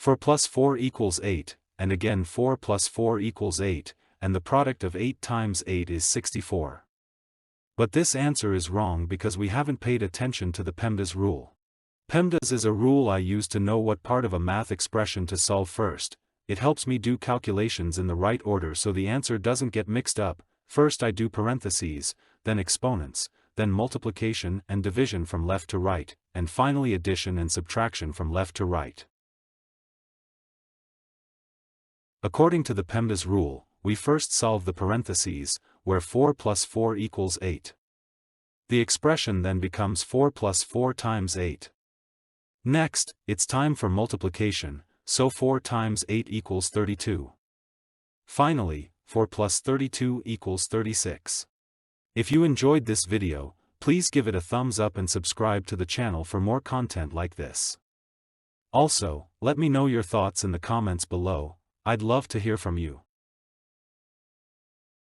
4 plus 4 equals 8, and again 4 plus 4 equals 8, and the product of 8 times 8 is 64. But this answer is wrong because we haven't paid attention to the PEMDAS rule. PEMDAS is a rule I use to know what part of a math expression to solve first. It helps me do calculations in the right order so the answer doesn't get mixed up. First I do parentheses, then exponents, then multiplication and division from left to right, and finally addition and subtraction from left to right. According to the PEMDAS rule, we first solve the parentheses, where 4 plus 4 equals 8. The expression then becomes 4 plus 4 times 8. Next, it's time for multiplication, so 4 times 8 equals 32. Finally, 4 plus 32 equals 36. If you enjoyed this video, please give it a thumbs up and subscribe to the channel for more content like this. Also, let me know your thoughts in the comments below. I'd love to hear from you.